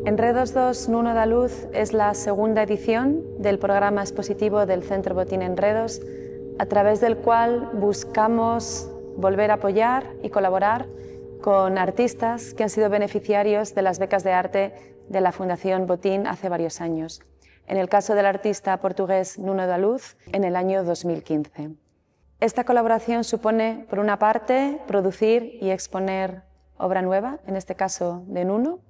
Enredos II, Nuno da Luz es la segunda edición del programa expositivo del Centro Botín Enredos, a través del cual buscamos volver a apoyar y colaborar con artistas que han sido beneficiarios de las becas de arte de la Fundación Botín hace varios años. En el caso del artista portugués Nuno da Luz, en el año 2015. Esta colaboración supone, por una parte, producir y exponer obra nueva, en este caso de Nuno,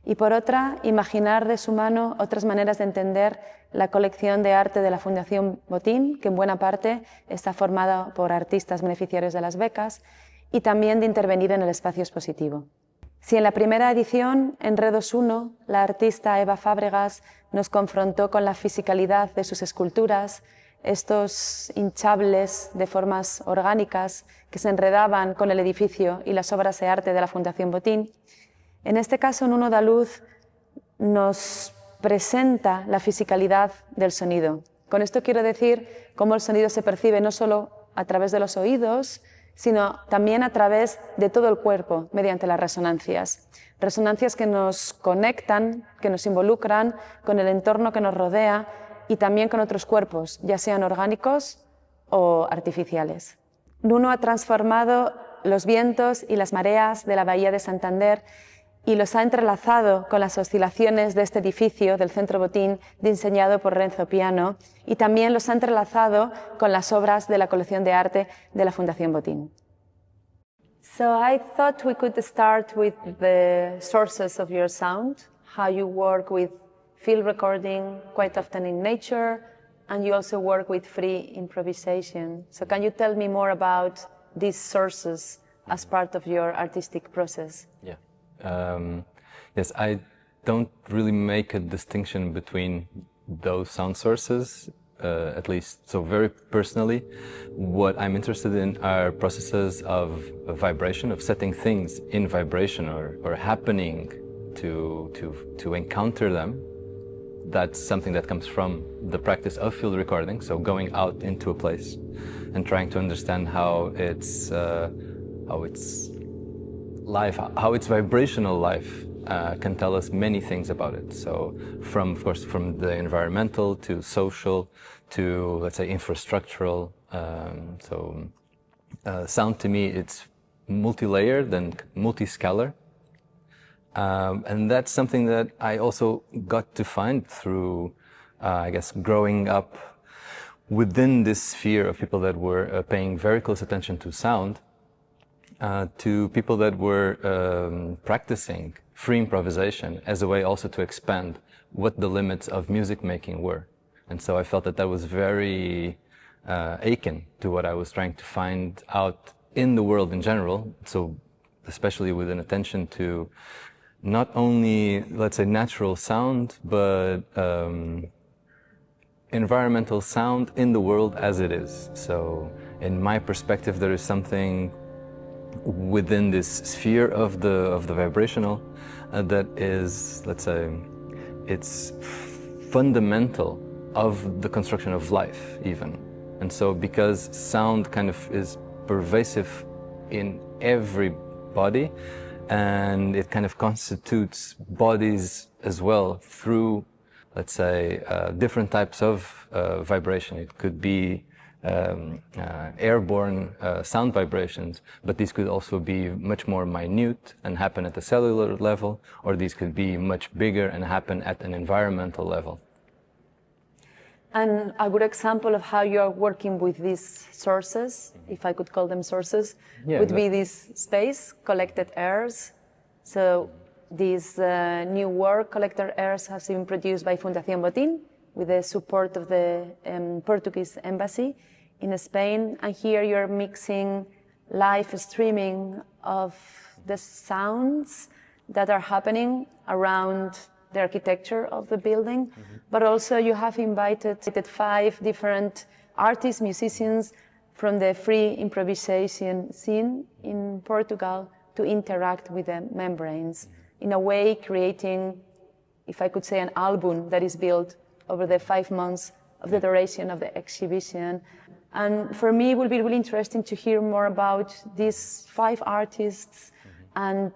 y por otra, imaginar de su mano otras maneras de entender la colección de arte de la Fundación Botín, que en buena parte está formada por artistas beneficiarios de las becas, y también de intervenir en el espacio expositivo. Si en la primera edición, Enredos I, la artista Eva Fàbregas nos confrontó con la fisicalidad de sus esculturas, estos hinchables de formas orgánicas que se enredaban con el edificio y las obras de arte de la Fundación Botín, en este caso Nuno da Luz nos presenta la fisicalidad del sonido. Con esto quiero decir cómo el sonido se percibe no solo a través de los oídos, sino también a través de todo el cuerpo mediante las resonancias. Resonancias que nos conectan, que nos involucran con el entorno que nos rodea y también con otros cuerpos, ya sean orgánicos o artificiales. Nuno ha transformado los vientos y las mareas de la bahía de Santander y los ha entrelazado con las oscilaciones de este edificio del Centro Botín diseñado por Renzo Piano, y también los ha entrelazado con las obras de la colección de arte de la Fundación Botín. So I thought we could start with the sources of your sound, how you work with field recording quite often in nature, and you also work with free improvisation. So can you tell me more about these sources as part of your artistic process? Yeah. Yes, I don't really make a distinction between those sound sources, at least so very personally. What I'm interested in are processes of vibration, of setting things in vibration or happening to encounter them. That's something that comes from the practice of field recording, so going out into a place and trying to understand how its life, how its vibrational life can tell us many things about it. So of course, from the environmental to social to, let's say, infrastructural. Sound to me, it's multi-layered and multi-scalar. And that's something that I also got to find through, I guess, growing up within this sphere of people that were paying very close attention to sound, to people that were practicing free improvisation as a way also to expand what the limits of music making were. And so I felt that that was very akin to what I was trying to find out in the world in general, so especially with an attention to not only, let's say, natural sound, but environmental sound in the world as it is. So in my perspective, there is something within this sphere of the vibrational that is, let's say, it's fundamental of the construction of life even. And so because sound kind of is pervasive in every body, and it kind of constitutes bodies as well through, let's say, different types of vibration. It could be airborne sound vibrations, but these could also be much more minute and happen at the cellular level, or these could be much bigger and happen at an environmental level. And a good example of how you're working with these sources, if I could call them sources, would be this space, Collected Airs. So this new work, Collected Airs, has been produced by Fundación Botín with the support of the Portuguese Embassy in Spain. And here you're mixing live streaming of the sounds that are happening around the architecture of the building, but also you have invited 5 different artists, musicians from the free improvisation scene in Portugal to interact with the membranes, in a way creating, if I could say, an album that is built over the 5 months of the duration of the exhibition. And for me, it will be really interesting to hear more about these 5 artists and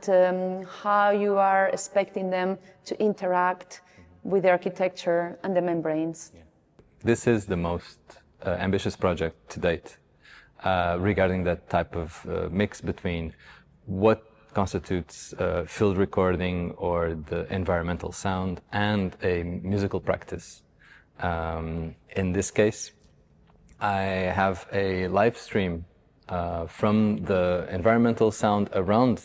how you are expecting them to interact with the architecture and the membranes. This is the most ambitious project to date regarding that type of mix between what constitutes field recording or the environmental sound and a musical practice. In this case, I have a live stream from the environmental sound around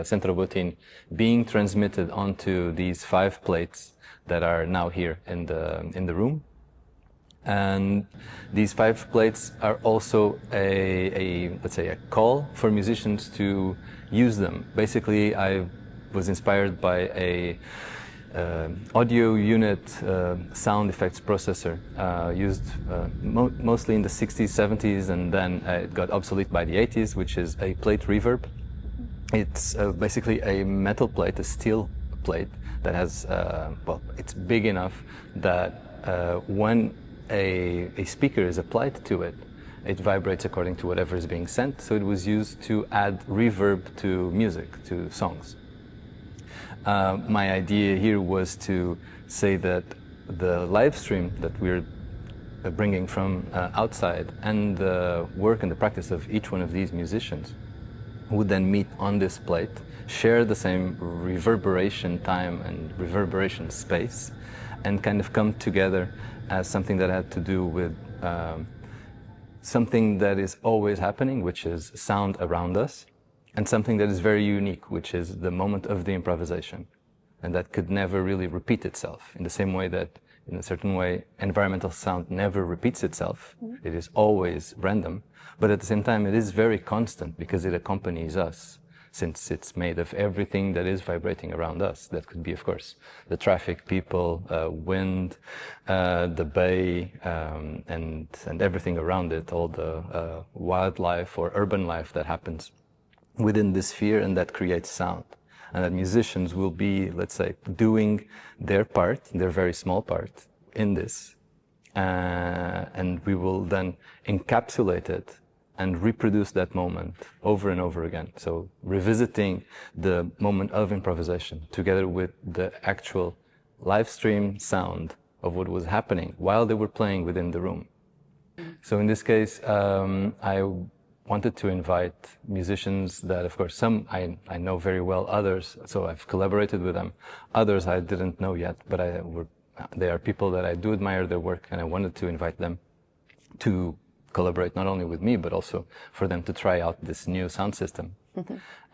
Centro Botín being transmitted onto these 5 plates that are now here in the room. And these 5 plates are also let's say a call for musicians to use them. Basically, I was inspired by a audio unit sound effects processor used mostly in the 60s, 70s, and then it got obsolete by the 80s, which is a plate reverb. It's basically a metal plate, a steel plate that has, well, it's big enough that when a speaker is applied to it, it vibrates according to whatever is being sent. So it was used to add reverb to music, to songs. My idea here was to say that the live stream that we're bringing from outside and the work and the practice of each one of these musicians would then meet on this plate, share the same reverberation time and reverberation space, and kind of come together as something that had to do with something that is always happening, which is sound around us, and something that is very unique, which is the moment of the improvisation. And that could never really repeat itself, in the same way that, in a certain way, environmental sound never repeats itself. It is always random, but at the same time it is very constant because it accompanies us, since it's made of everything that is vibrating around us. That could be, of course, the traffic, people, wind, the bay, and everything around it, all the wildlife or urban life that happens within this sphere, and that creates sound. And that musicians will be, let's say, doing their part, their very small part, in this. And we will then encapsulate it and reproduce that moment over and over again. So revisiting the moment of improvisation together with the actual live stream sound of what was happening while they were playing within the room. So in this case, I wanted to invite musicians that, of course, some I know very well, others, so I've collaborated with them. Others I didn't know yet, but they are people that I do admire their work, and I wanted to invite them to collaborate not only with me, but also for them to try out this new sound system.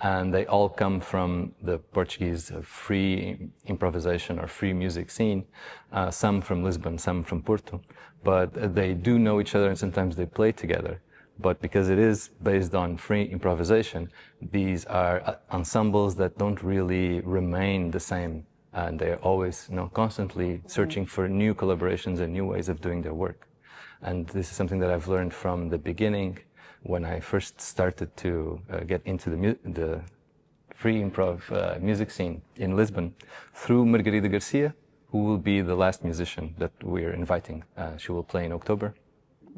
And they all come from the Portuguese free improvisation or free music scene, some from Lisbon, some from Porto, but they do know each other and sometimes they play together. But because it is based on free improvisation, these are ensembles that don't really remain the same, and they're always, constantly searching for new collaborations and new ways of doing their work. And this is something that I've learned from the beginning when I first started to get into the free improv music scene in Lisbon through Margarida Garcia, who will be the last musician that we're inviting. She will play in October.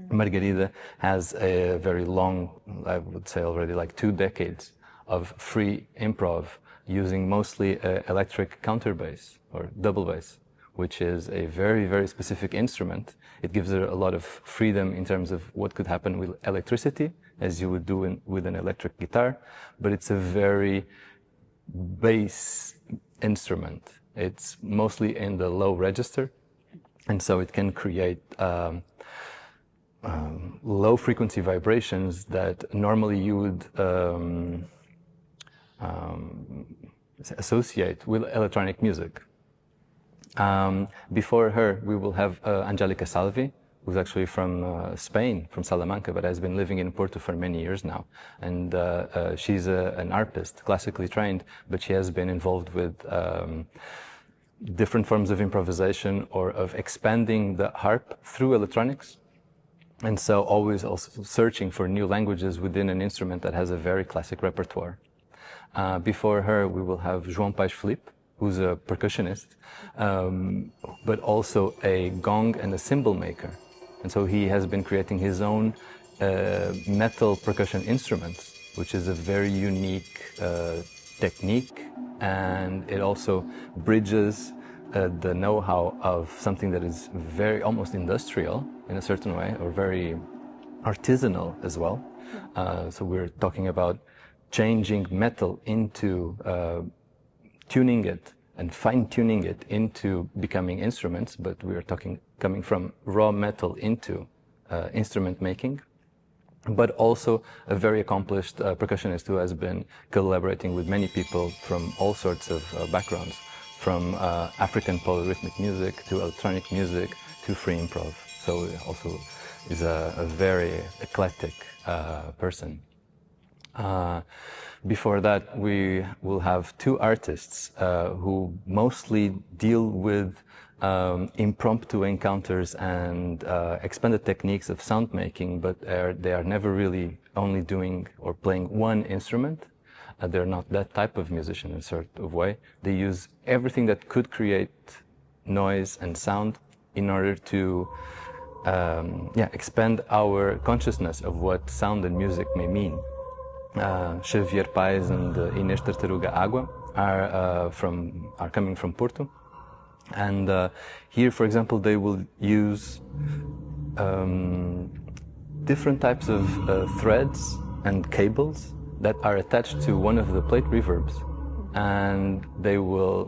Margarida has a very long, I would say already like 2 decades of free improv using mostly electric counterbass or double bass, which is a very, very specific instrument. It gives her a lot of freedom in terms of what could happen with electricity, as you would do with an electric guitar, but it's a very bass instrument. It's mostly in the low register, and so it can create low frequency vibrations that normally you would associate with electronic music. Before her, we will have Angelica Salvi, who's actually from Spain, from Salamanca, but has been living in Porto for many years now. And she's an artist, classically trained, but she has been involved with different forms of improvisation or of expanding the harp through electronics. And so always also searching for new languages within an instrument that has a very classic repertoire. Before her, we will have João Paes Felipe, who's a percussionist, but also a gong and a cymbal maker. And so he has been creating his own metal percussion instruments, which is a very unique technique, and it also bridges the know-how of something that is very almost industrial in a certain way, or very artisanal as well. So we're talking about changing metal into tuning it and fine-tuning it into becoming instruments, but we are coming from raw metal into instrument making. But also a very accomplished percussionist who has been collaborating with many people from all sorts of backgrounds, from African polyrhythmic music to electronic music to free improv. So also is a very eclectic person. Before that, we will have two artists who mostly deal with impromptu encounters and expanded techniques of sound making, but they are never really only doing or playing one instrument. They're not that type of musician in a sort of way. They use everything that could create noise and sound in order to expand our consciousness of what sound and music may mean. Javier Arce and Inês Tartaruga Água are coming from Porto, and here, for example, they will use different types of threads and cables that are attached to one of the plate reverbs, and they will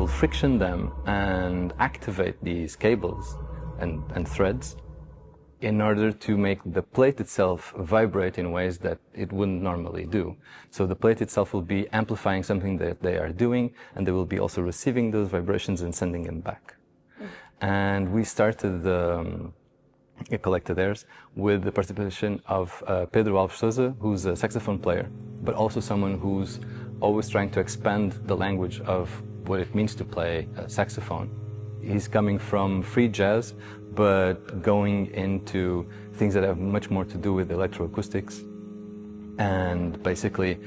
friction them and activate these cables and threads in order to make the plate itself vibrate in ways that it wouldn't normally do. So the plate itself will be amplifying something that they are doing, and they will be also receiving those vibrations and sending them back. And we started collected theirs with the participation of Pedro Alves Souza, who's a saxophone player, but also someone who's always trying to expand the language of what it means to play saxophone. He's coming from free jazz, but going into things that have much more to do with electroacoustics, and basically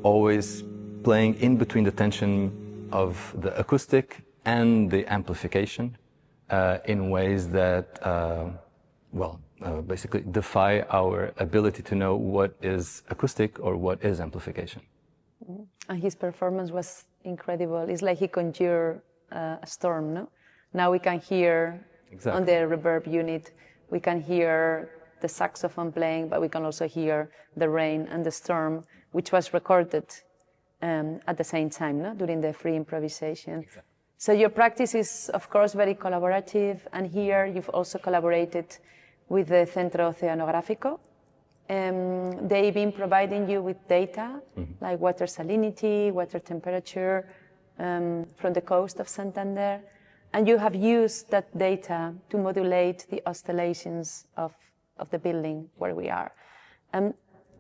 always playing in between the tension of the acoustic and the amplification in ways that basically defy our ability to know what is acoustic or what is amplification. And his performance was incredible. It's like he conjured a storm, no? Now we can hear on the reverb unit, we can hear the saxophone playing, but we can also hear the rain and the storm, which was recorded at the same time, no? During the free improvisation. Exactly. So your practice is, of course, very collaborative, and here you've also collaborated with the Centro Oceanográfico. They've been providing you with data, like water salinity, water temperature, from the coast of Santander. And you have used that data to modulate the oscillations of the building where we are.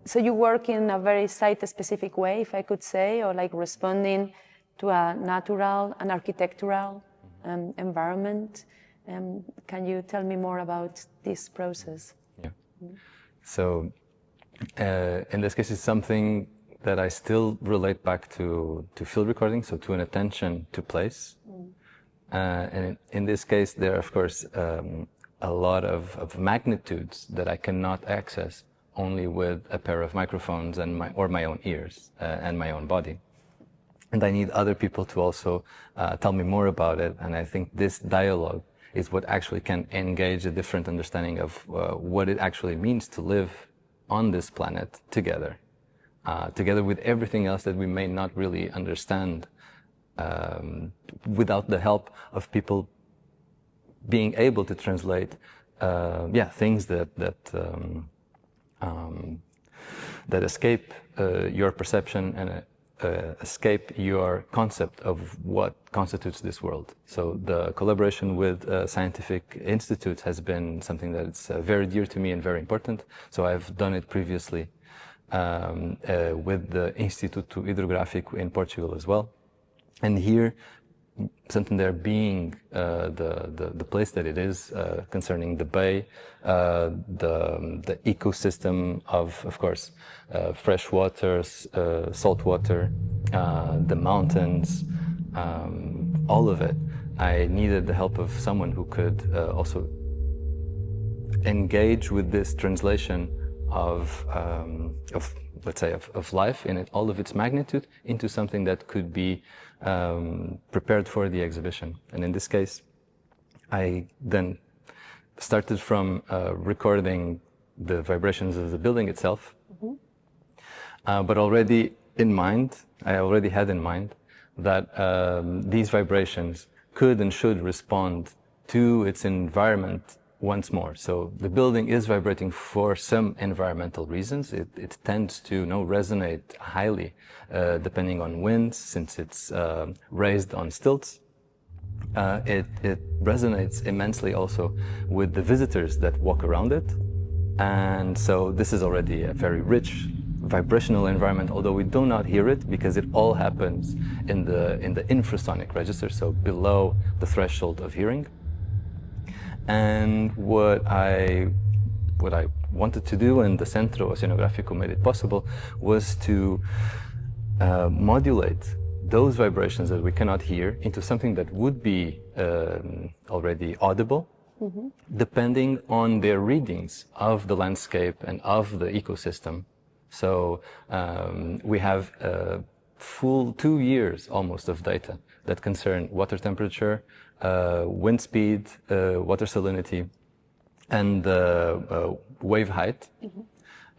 So you work in a very site-specific way, if I could say, or like responding to a natural and architectural environment. Can you tell me more about this process? Yeah. So in this case, it's something that I still relate back to field recording, so to an attention to place. And in this case, there are, of course, a lot of magnitudes that I cannot access only with a pair of microphones and my own ears and my own body. And I need other people to also tell me more about it. And I think this dialogue is what actually can engage a different understanding of what it actually means to live on this planet together, together with everything else that we may not really understand without the help of people being able to translate, things that escape your perception and escape your concept of what constitutes this world. So the collaboration with scientific institutes has been something that is very dear to me and very important. So I've done it previously with the Instituto Hidrográfico in Portugal as well. And here, Santander being the place that it is, concerning the bay, the ecosystem of course, fresh water, salt water, the mountains, all of it, I needed the help of someone who could also engage with this translation let's say, of life in it, all of its magnitude, into something that could be prepared for the exhibition. And in this case, I then started from recording the vibrations of the building itself, but already in mind, I already had in mind that these vibrations could and should respond to its environment once more. So the building is vibrating for some environmental reasons. It tends to resonate highly depending on winds, since it's raised on stilts. It resonates immensely also with the visitors that walk around it. And so this is already a very rich vibrational environment, although we do not hear it because it all happens in the infrasonic register, so below the threshold of hearing. And what I wanted to do, and the Centro Oceanográfico made it possible, was to modulate those vibrations that we cannot hear into something that would be already audible, depending on their readings of the landscape and of the ecosystem. So we have a full 2 years almost of data that concern water temperature, wind speed, water salinity, and wave height.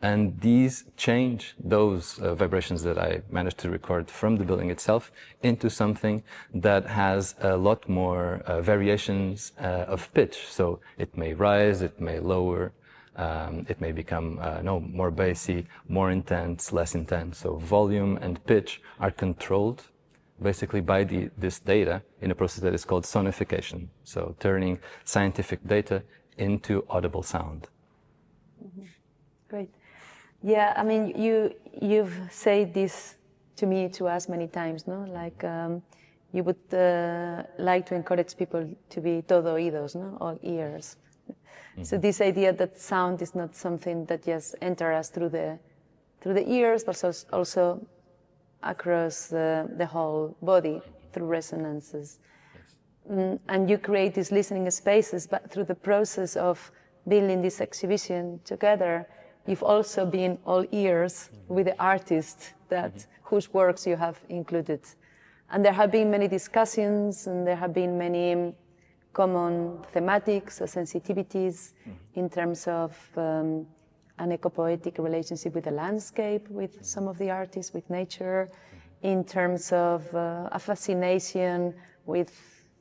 And these change those vibrations that I managed to record from the building itself into something that has a lot more variations of pitch. So it may rise, it may lower, it may become more bassy, more intense, less intense. So volume and pitch are controlled basically by this data in a process that is called sonification. So turning scientific data into audible sound. Great. Yeah, I mean, you've said this to us many times, no? Like you would like to encourage people to be todo oídos, no? All ears. So this idea that sound is not something that just enters us through the ears, but also across the whole body through resonances. And you create these listening spaces, but through the process of building this exhibition together, you've also been all ears with the artists whose works you have included. And there have been many discussions, and there have been many common thematics or sensitivities in terms of an eco-poetic relationship with the landscape, with some of the artists, with nature, in terms of a fascination with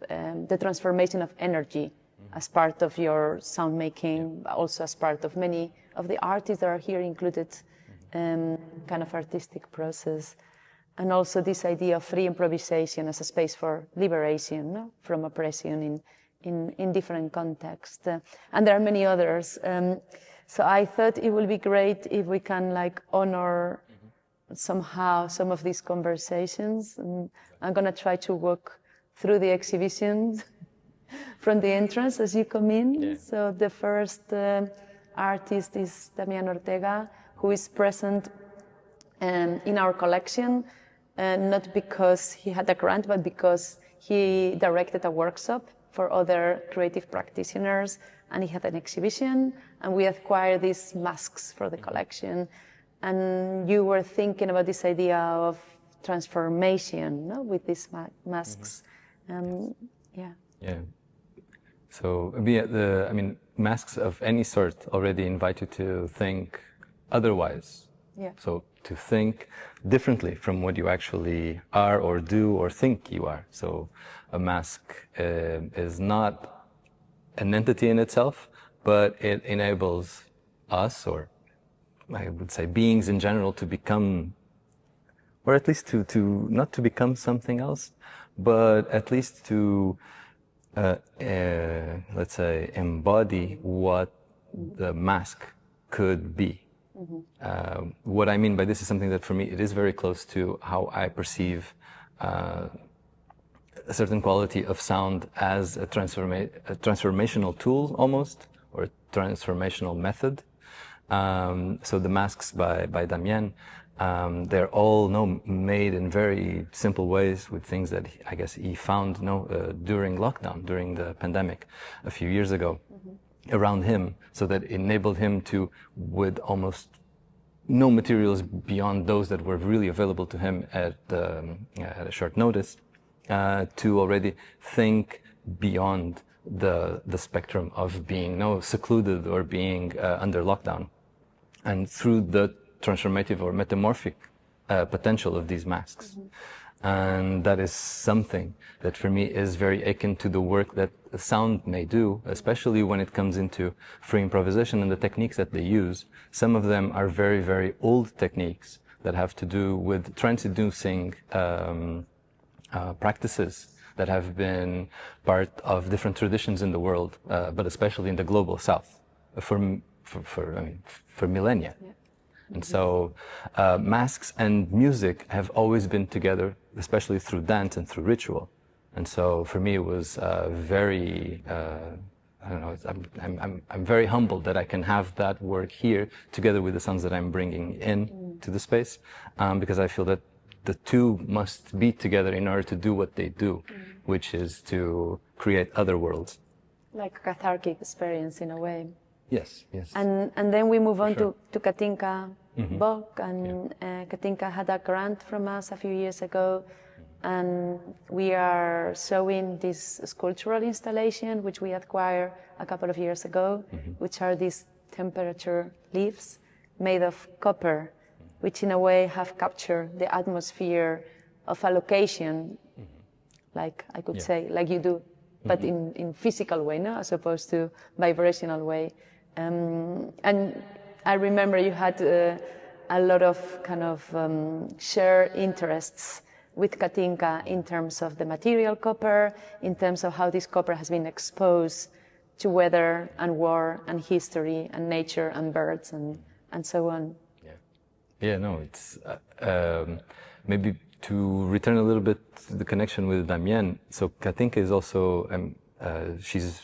the transformation of energy as part of your sound making, but also as part of many of the artists that are here included, kind of artistic process. And also this idea of free improvisation as a space for liberation, no? From oppression in different contexts. And there are many others. So I thought it would be great if we can honor somehow some of these conversations. And I'm going to try to walk through the exhibition from the entrance as you come in. Yeah. So the first artist is Damián Ortega, who is present in our collection, not because he had a grant, but because he directed a workshop for other creative practitioners, and he had an exhibition, and we acquired these masks for the collection. And you were thinking about this idea of transformation, no? With these masks. Yeah. So, masks of any sort already invite you to think otherwise. Yeah. So, to think differently from what you actually are or do or think you are. So, a mask is not an entity in itself, but it enables us, or I would say beings in general, to become, or at least to not to become something else, but at least to let's say, embody what the mask could be. What I mean by this is something that for me, it is very close to how I perceive a certain quality of sound as a transformational tool almost, or a transformational method. So the masks by Damián, they're all made in very simple ways with things that he found during lockdown, during the pandemic a few years ago. around him, so that it enabled him to, with almost no materials beyond those that were really available to him at a short notice, to already think beyond the spectrum of being secluded or being under lockdown. And through the transformative or metamorphic potential of these masks. Mm-hmm. And that is something that for me is very akin to the work that sound may do, especially when it comes into free improvisation and the techniques that they use. Some of them are very, very old techniques that have to do with transducing practices that have been part of different traditions in the world, but especially in the global south for millennia. Yeah. And so masks and music have always been together, especially through dance and through ritual. And so for me it was very, I don't know, I'm very humbled that I can have that work here together with the sounds that I'm bringing in to the space, because I feel that the two must be together in order to do what they do, which is to create other worlds. Like a cathartic experience in a way. Yes, yes. And then we move on to Katinka Bock, and Katinka had a grant from us a few years ago, and we are showing this sculptural installation which we acquired a couple of years ago, which are these temperature leaves made of copper, which in a way have captured the atmosphere of a location, like I could say, like you do, but in physical way, no, as opposed to vibrational way. And I remember you had a lot of kind of shared interests with Katinka in terms of the material copper, in terms of how this copper has been exposed to weather and war and history and nature and birds and so on. Yeah, no, it's maybe to return a little bit to the connection with Damien. So Katinka is also, she's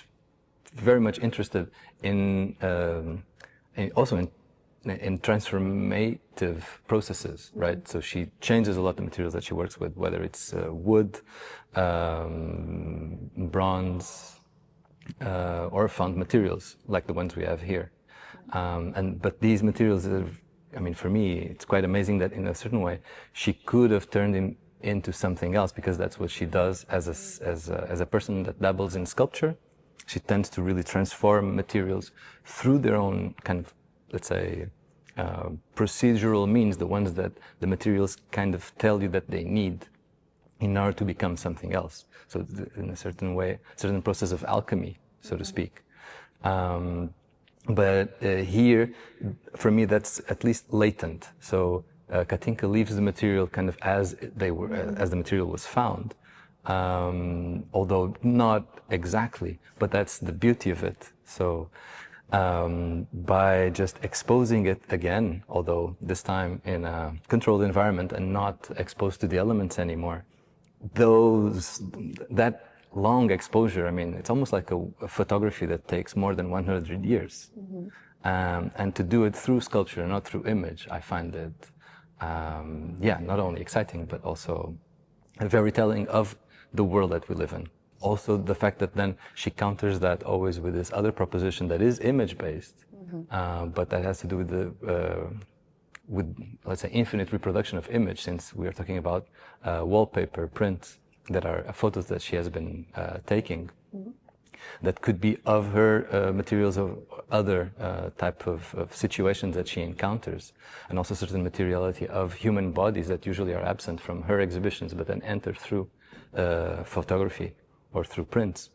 very much interested in transformative processes, right? So she changes a lot of the materials that she works with, whether it's wood, bronze, or found materials like the ones we have here. But these materials, I mean, for me, it's quite amazing that in a certain way she could have turned him into something else, because that's what she does as a person that dabbles in sculpture. She tends to really transform materials through their own kind of, let's say, procedural means, the ones that the materials kind of tell you that they need in order to become something else. So in a certain way, certain process of alchemy, so to speak. But here, for me, that's at least latent. So Katinka leaves the material kind of as the material was found, although not exactly, but that's the beauty of it. So by just exposing it again, although this time in a controlled environment and not exposed to the elements anymore, that long exposure, I mean, it's almost like a photography that takes more than 100 years. And to do it through sculpture, not through image, I find it, not only exciting, but also very telling of the world that we live in. Also, the fact that then she counters that always with this other proposition that is image-based, but that has to do with, let's say, infinite reproduction of image, since we are talking about wallpaper, prints, that are photos that she has been taking, that could be of her materials of other type of situations that she encounters, and also certain materiality of human bodies that usually are absent from her exhibitions, but then enter through photography or through prints.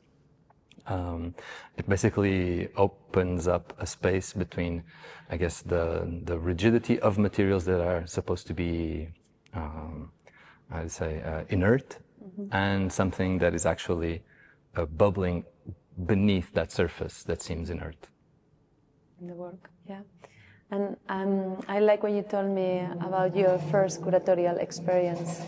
It basically opens up a space between, I guess, the rigidity of materials that are supposed to be, I'd say, inert, and something that is actually bubbling beneath that surface that seems inert. In the work, yeah. And I like when you told me about your first curatorial experience,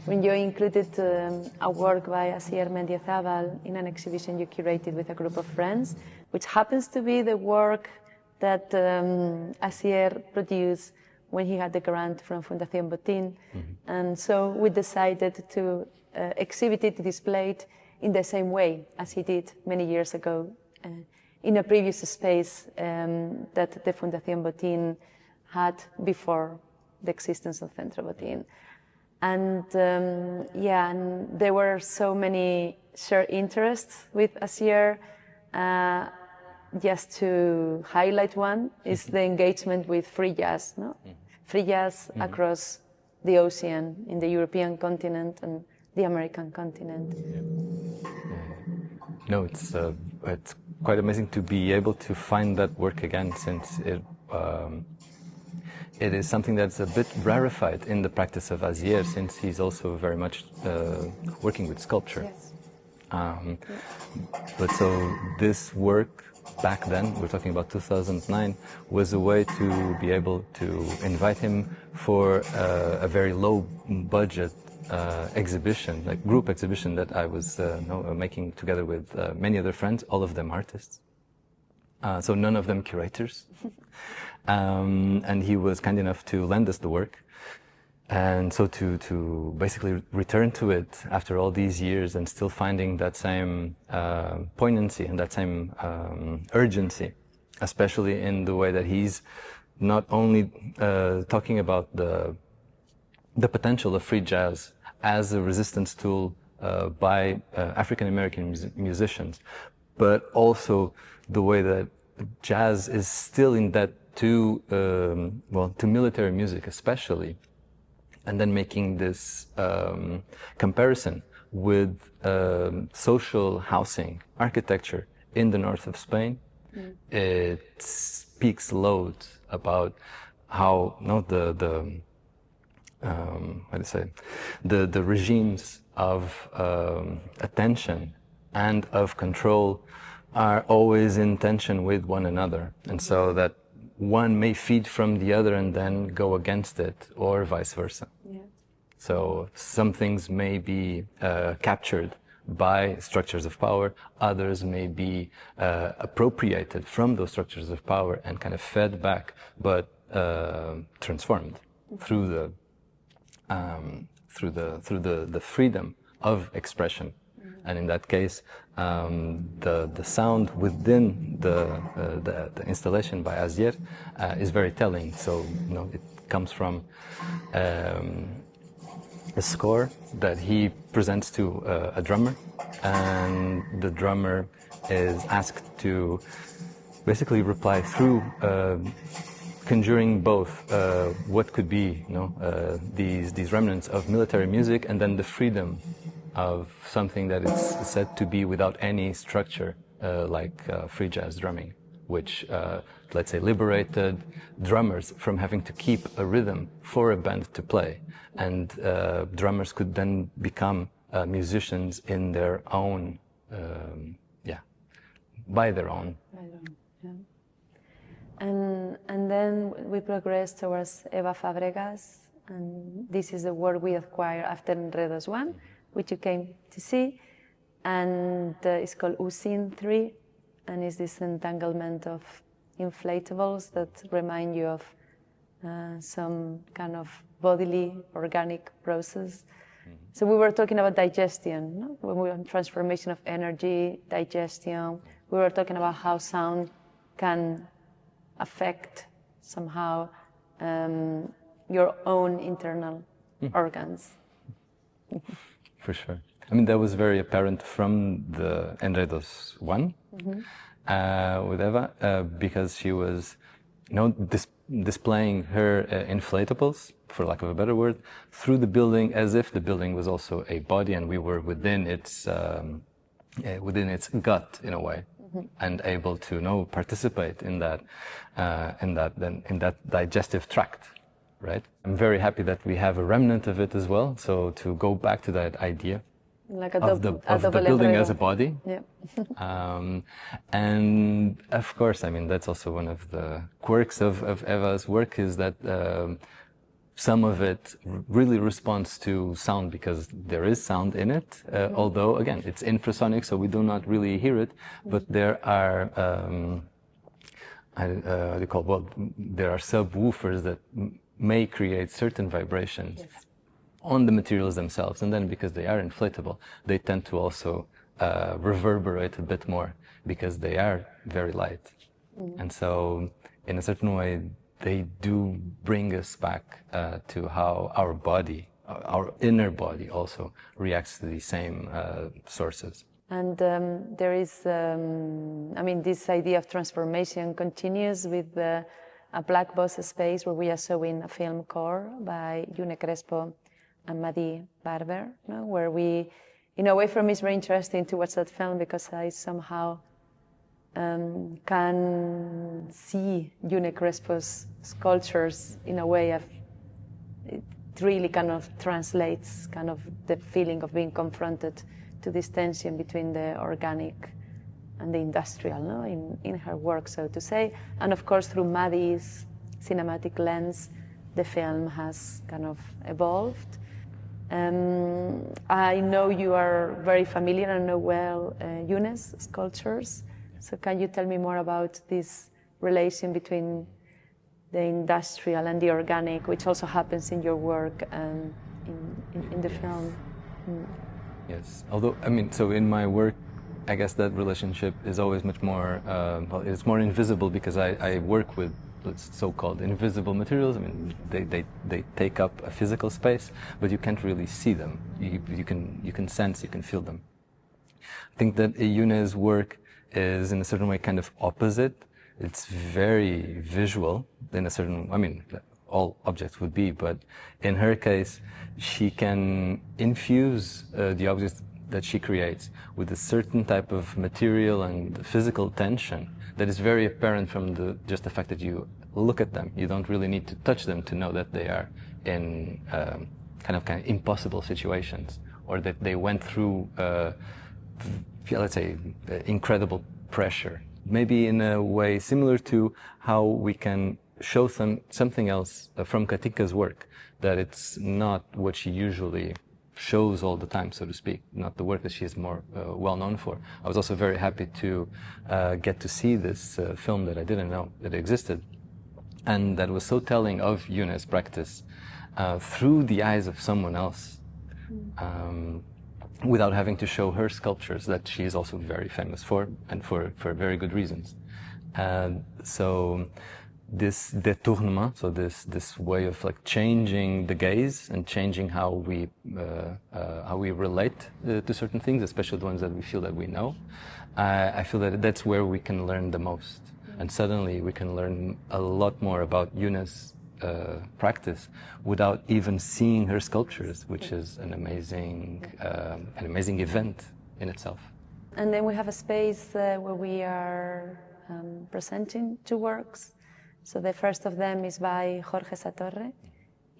when you included a work by Asier Mendizabal in an exhibition you curated with a group of friends, which happens to be the work that Asier produced when he had the grant from Fundación Botín. And so we decided to exhibit it, display it in the same way as he did many years ago in a previous space that the Fundación Botín had before the existence of Centro Botín. And yeah, and there were so many shared interests with Asier. Just to highlight one is the engagement with free jazz, no? Free jazz across the ocean, in the European continent and the American continent. No, it's quite amazing to be able to find that work again, since it is something that's a bit rarefied in the practice of Asier, since he's also very much working with sculpture. Yes. But so this work back then, we're talking about 2009, was a way to be able to invite him for a very low budget exhibition, like group exhibition that I was making together with many other friends, all of them artists. So none of them curators. And he was kind enough to lend us the work. And so to basically return to it after all these years and still finding that same poignancy and that same urgency, especially in the way that he's not only talking about the potential of free jazz as a resistance tool by African American musicians, but also the way that jazz is still in that to military music especially, and then making this comparison with social housing architecture in the north of Spain. It speaks loads about how the regimes of attention and of control are always in tension with one another, and so that one may feed from the other and then go against it, or vice versa. Yeah. So some things may be captured by structures of power, others may be appropriated from those structures of power and kind of fed back, but transformed through the freedom of expression. And in that case, the sound within the installation by Asier is very telling. So it comes from a score that he presents to a drummer, and the drummer is asked to basically reply through conjuring both what could be these remnants of military music, and then the freedom of something that is said to be without any structure, like free jazz drumming, which, let's say, liberated drummers from having to keep a rhythm for a band to play. And drummers could then become musicians in their own, by their own. Yeah. And then we progress towards Eva Fàbregas, and this is the work we acquired after Enredos I, which you came to see, and it's called Usin 3, and it's this entanglement of inflatables that remind you of some kind of bodily, organic process. So we were talking about digestion, no? When we were on transformation of energy, digestion. We were talking about how sound can affect somehow your own internal organs. For sure. I mean, that was very apparent from the Enredos I with Eva, because she was, displaying her inflatables, for lack of a better word, through the building, as if the building was also a body, and we were within its gut in a way, and able to participate in that digestive tract. Right. I'm very happy that we have a remnant of it as well. So to go back to that idea like of the building as a body. Yeah. And of course, I mean, that's also one of the quirks of Eva's work, is that some of it really responds to sound, because there is sound in it, although, again, it's infrasonic, so we do not really hear it, but there are there are subwoofers that may create certain vibrations on the materials themselves, and then because they are inflatable, they tend to also reverberate a bit more because they are very light. And so, in a certain way, they do bring us back to how our body, our inner body also reacts to these same sources. And there is, I mean, this idea of transformation continues with a black box space where we are showing a film core by June Crespo and Madi Barber, no? Where we, in a way for me it's very interesting to watch that film because I somehow can see June Crespo's sculptures in a way of, it really kind of translates kind of the feeling of being confronted to this tension between the organic and the industrial, no? in her work, so to say. And of course, through Madi's cinematic lens, the film has kind of evolved. I know you are very familiar and know well Yune's sculptures. So can you tell me more about this relation between the industrial and the organic, which also happens in your work and in the film? Yes, although, I mean, so in my work, I guess that relationship is always much more, well, it's more invisible because I work with so-called invisible materials. I mean, they take up a physical space, but you can't really see them. You can sense, you can feel them. I think that Yune's work is in a certain way kind of opposite. It's very visual in a certain, I mean, all objects would be, but in her case, she can infuse the objects that she creates with a certain type of material and physical tension that is very apparent from just the fact that you look at them. You don't really need to touch them to know that they are in kind of impossible situations, or that they went through, let's say, incredible pressure. Maybe in a way similar to how we can show something else from Katinka's work, that it's not what she usually shows all the time, so to speak, not the work that she is more well known for. I was also very happy to get to see this film that I didn't know that existed, and that was so telling of Yune's practice through the eyes of someone else, without having to show her sculptures that she is also very famous for, and for very good reasons. So this détournement, so this way of like changing the gaze and changing how we relate to certain things, especially the ones that we feel that we know, I feel that that's where we can learn the most. And suddenly we can learn a lot more about Yune's practice without even seeing her sculptures, which is an amazing event in itself. And then we have a space where we are presenting two works. So the first of them is by Jorge Satorre.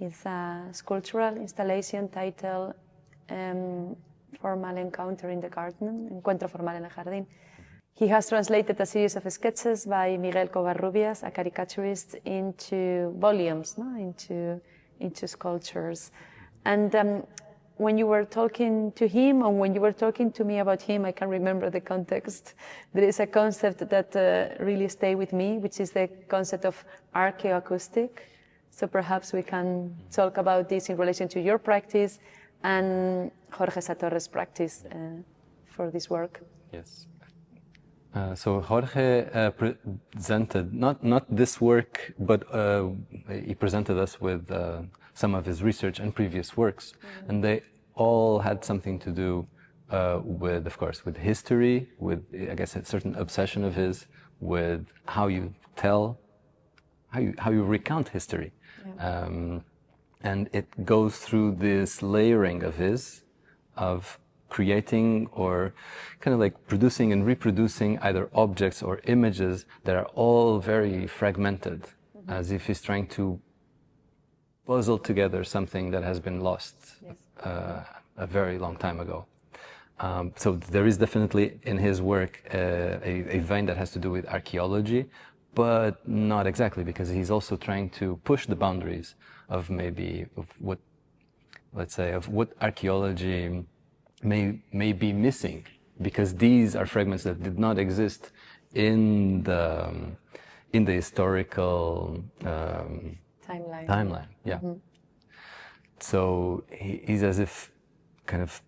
It's a sculptural installation titled Formal Encounter in the Garden, Encuentro Formal en el Jardín. He has translated a series of sketches by Miguel Covarrubias, a caricaturist, into volumes, no? into sculptures. And when you were talking to him, or when you were talking to me about him, I can remember the context. There is a concept that really stayed with me, which is the concept of archaeoacoustic. So perhaps we can talk about this in relation to your practice and Jorge Satorre's practice for this work. Yes. So Jorge presented not this work, but he presented us with some of his research and previous works, and they all had something to do with, of course, with history, with, I guess, a certain obsession of his with how you tell, how you recount history, and it goes through this layering of his, of creating or kind of like producing and reproducing either objects or images that are all very fragmented, as if he's trying to puzzle together something that has been lost a very long time ago. So there is definitely in his work a vein that has to do with archaeology, but not exactly, because he's also trying to push the boundaries of maybe of what, let's say, of what archaeology may be missing, because these are fragments that did not exist in the historical timeline. Yeah. So he's as if kind of,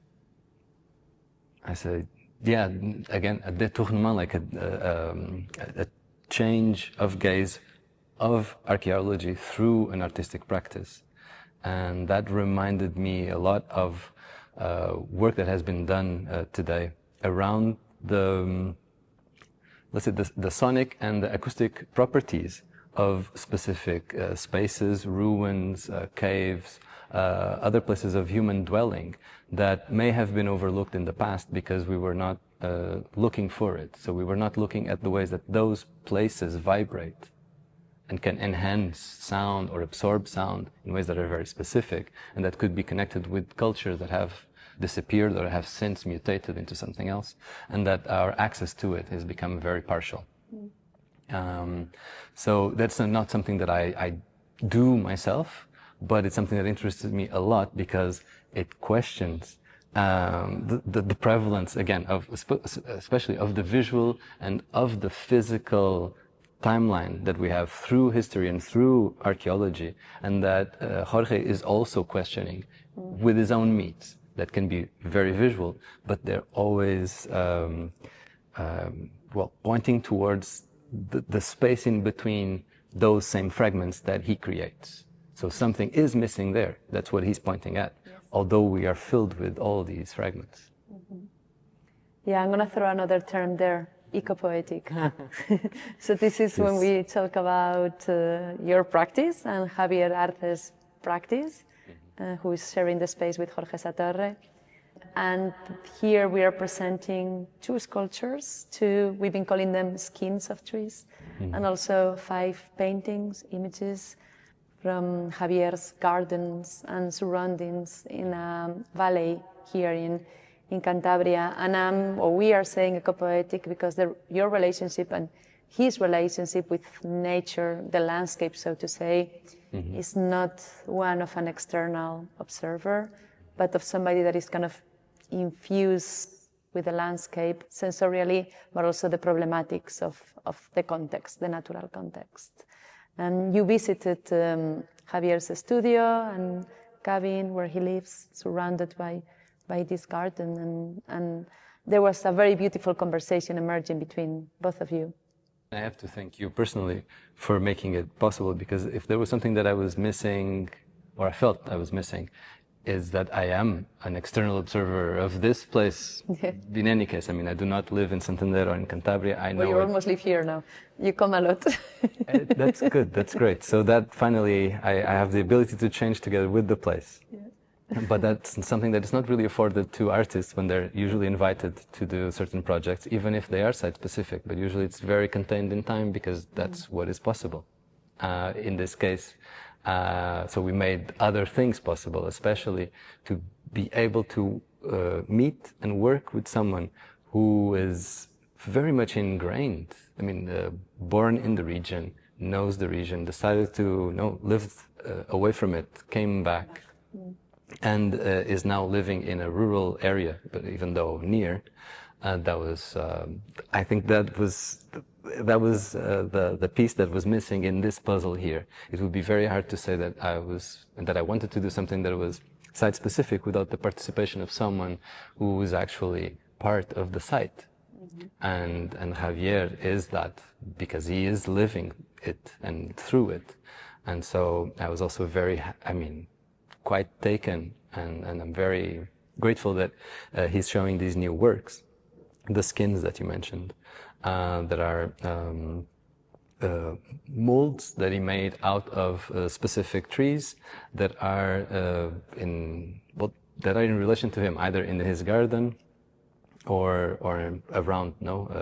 I say, yeah, again, a détournement, like a change of gaze of archaeology through an artistic practice. And that reminded me a lot of work that has been done today around the, let's say, the sonic and the acoustic properties of specific spaces, ruins, caves, other places of human dwelling that may have been overlooked in the past because we were not looking for it. So we were not looking at the ways that those places vibrate and can enhance sound or absorb sound in ways that are very specific and that could be connected with cultures that have disappeared or have since mutated into something else, and that our access to it has become very partial. So that's not something that I do myself, but it's something that interested me a lot because it questions the prevalence, again, of especially of the visual and of the physical timeline that we have through history and through archaeology, and that Jorge is also questioning with his own means that can be very visual, but they're always well, pointing towards the space in between those same fragments that he creates. So something is missing there. That's what he's pointing at, yes, although we are filled with all these fragments. Yeah, I'm going to throw another term there, eco-poetic. So this is, yes, when we talk about your practice and Javier Arce's practice, who is sharing the space with Jorge Satorre. And here we are presenting 2 sculptures, 2, we've been calling them skins of trees, and also 5 paintings, images from Javier's gardens and surroundings in a valley here in Cantabria. And we are saying eco-poetic because your relationship and his relationship with nature, the landscape, so to say, is not one of an external observer, but of somebody that is kind of infused with the landscape sensorially, but also the problematics of the context, the natural context. And you visited Javier's studio and cabin where he lives, surrounded by this garden, and there was a very beautiful conversation emerging between both of you. I have to thank you personally for making it possible, because if there was something that I was missing, or I felt I was missing, is that I am an external observer of this place. In any case, I mean, I do not live in Santander or in Cantabria. I know. Well, you almost live here now. You come a lot. That's good. That's great. So that finally, I have the ability to change together with the place. Yeah. But that's something that is not really afforded to artists when they're usually invited to do certain projects, even if they are site-specific. But usually it's very contained in time because that's what is possible. In this case, so we made other things possible, especially to be able to meet and work with someone who is very much ingrained. I mean, born in the region, knows the region, decided to live away from it, came back, and is now living in a rural area, but even though near. That was, I think that was the piece that was missing in this puzzle here. It would be very hard to say that I wanted to do something that was site-specific without the participation of someone who was actually part of the site. And Javier is that, because he is living it and through it. And so I was also very, quite taken, and I'm very grateful that he's showing these new works. The skins that you mentioned, that are molds that he made out of specific trees that are in relation to him, either in his garden or around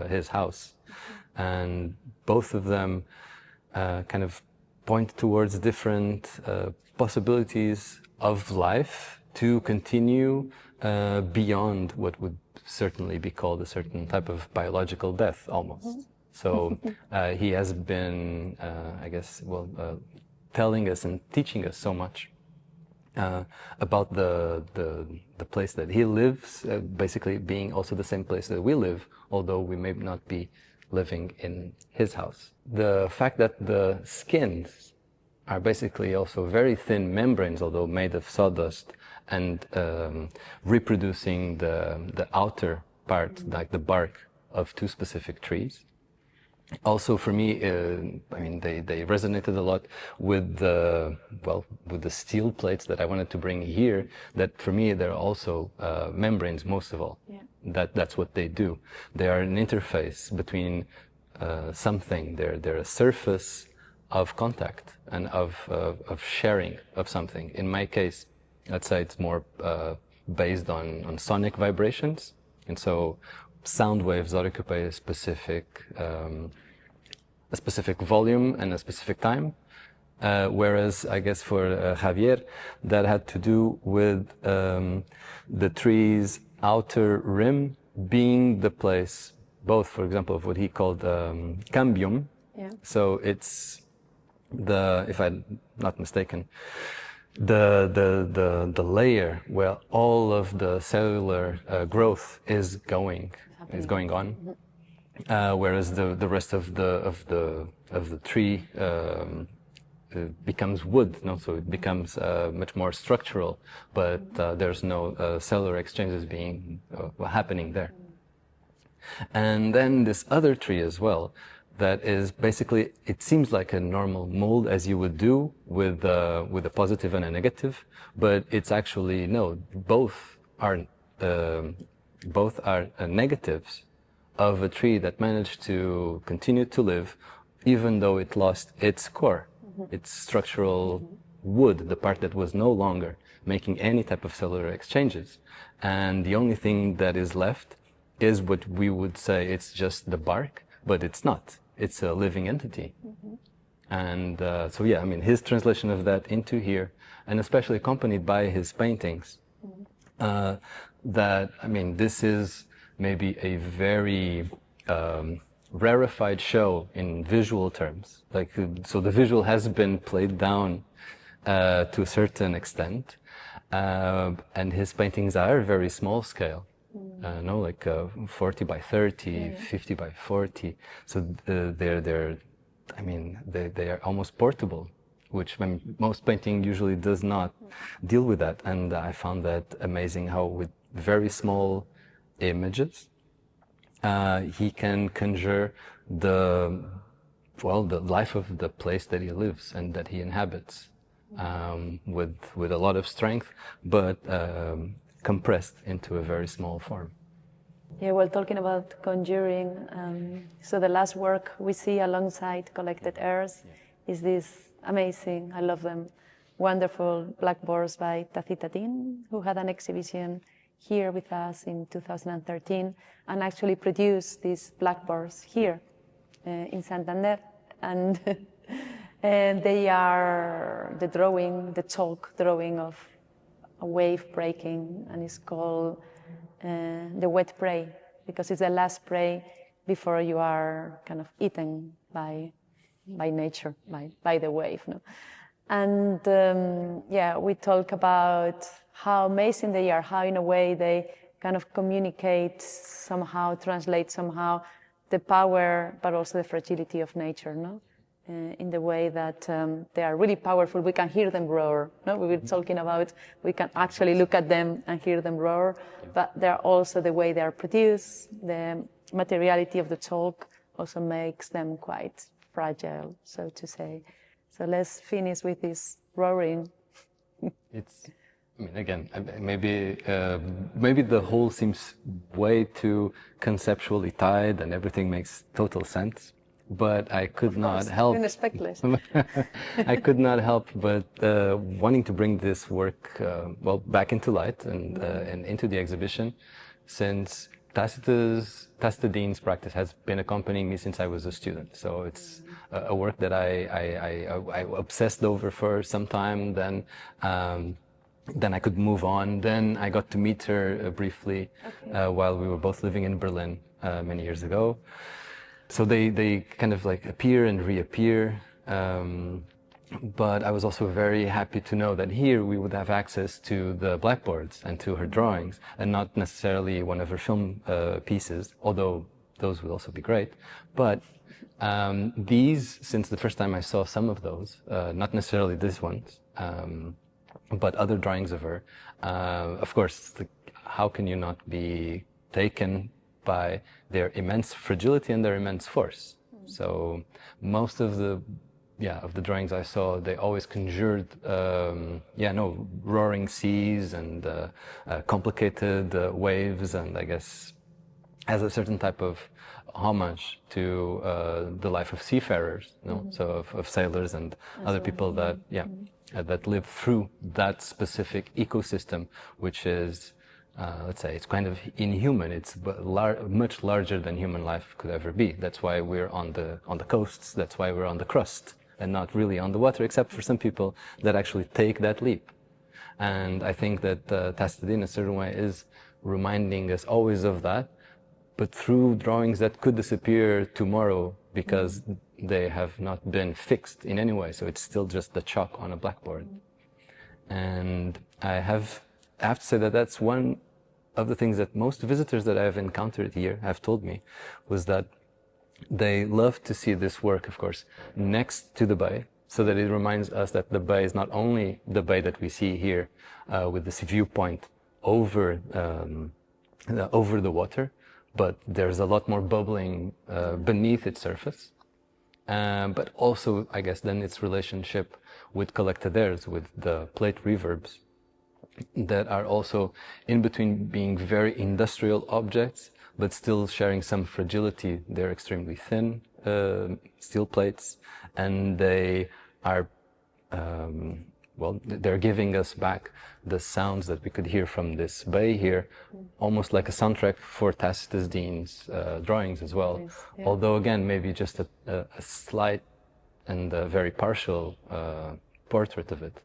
his house, and both of them kind of point towards different possibilities of life to continue beyond what would certainly be called a certain type of biological death, almost. So he has been, telling us and teaching us so much about the place that he lives, basically being also the same place that we live, although we may not be living in his house. The fact that the skins are basically also very thin membranes, although made of sawdust, and reproducing the outer part, like the bark of two specific trees. Also, for me, I mean, they resonated a lot with with the steel plates that I wanted to bring here. That for me, they're also membranes, most of all. Yeah. That's what they do. They are an interface between something. They're a surface of contact and of sharing of something. In my case, let's say it's more based on sonic vibrations, and so sound waves occupy a specific volume and a specific time, whereas I guess for Javier, that had to do with the tree's outer rim being the place, both, for example, of what he called cambium. Yeah. So it's if I'm not mistaken, the layer where all of the cellular growth is going on, whereas the rest of the tree becomes wood, no? So it becomes much more structural, but there's no cellular exchanges happening there. And then this other tree as well, that is basically, it seems like a normal mold as you would do with a positive and a negative, but it's actually, no, both are negatives of a tree that managed to continue to live even though it lost its core, its structural wood, the part that was no longer making any type of cellular exchanges. And the only thing that is left is what we would say it's just the bark, but it's not. It's a living entity. And so, yeah, I mean, his translation of that into here, and especially accompanied by his paintings, that, I mean, this is maybe a very rarefied show in visual terms. Like, so the visual has been played down to a certain extent, and his paintings are very small scale. No, like 40 by 30, 50 by 40. So they're I mean, they are almost portable, which, I mean, most painting usually does not deal with that. And I found that amazing, how with very small images, he can conjure the life of the place that he lives and that he inhabits, with a lot of strength, but compressed into a very small form. Yeah, well, talking about conjuring, so the last work we see alongside Collected Airs is this amazing, I love them, wonderful blackboards by Tacitatine, who had an exhibition here with us in 2013 and actually produced these blackboards here in Santander. And they are the chalk drawing of a wave breaking, and it's called the wet prey, because it's the last prey before you are kind of eaten by nature, by the wave. No? And yeah, we talk about how amazing they are, how in a way they kind of communicate somehow, translate somehow the power, but also the fragility of nature, no? In the way that they are really powerful. We can hear them roar. No, we were talking about, we can actually look at them and hear them roar, but they're also the way they are produced. The materiality of the chalk also makes them quite fragile, so to say. So let's finish with this roaring. It's, I mean, again, maybe the whole seems way too conceptually tied and everything makes total sense. But I could not help. I could not help but wanting to bring this work back into light and into the exhibition, since Tacitatine's practice has been accompanying me since I was a student. So it's a work that I obsessed over for some time. Then I could move on. Then I got to meet her briefly while we were both living in Berlin many years ago. So they kind of like appear and reappear, but I was also very happy to know that here we would have access to the blackboards and to her drawings, and not necessarily one of her film pieces, although those would also be great. But these, since the first time I saw some of those, not necessarily these ones, but other drawings of her, of course, how can you not be taken by their immense fragility and their immense force. So most of the drawings I saw, they always conjured, roaring seas and complicated waves, and I guess as a certain type of homage to the life of seafarers, so of sailors and other people that, that live through that specific ecosystem, which is, let's say, it's kind of inhuman. It's much larger than human life could ever be. That's why we're on the coasts. That's why we're on the crust and not really on the water, except for some people that actually take that leap. And I think that Tacit, in a certain way, is reminding us always of that, but through drawings that could disappear tomorrow because they have not been fixed in any way. So it's still just the chalk on a blackboard. And I have to say that that's one of the things that most visitors that I've encountered here have told me, was that they love to see this work, of course, next to the bay, so that it reminds us that the bay is not only the bay that we see here with this viewpoint over the water, but there's a lot more bubbling beneath its surface. But also, I guess, then its relationship with collected airs, with the plate reverbs, that are also in between being very industrial objects, but still sharing some fragility. They're extremely thin steel plates, and they are, they're giving us back the sounds that we could hear from this bay here, almost like a soundtrack for Tacitus Dean's drawings as well. Yeah. Although, again, maybe just a slight and a very partial portrait of it.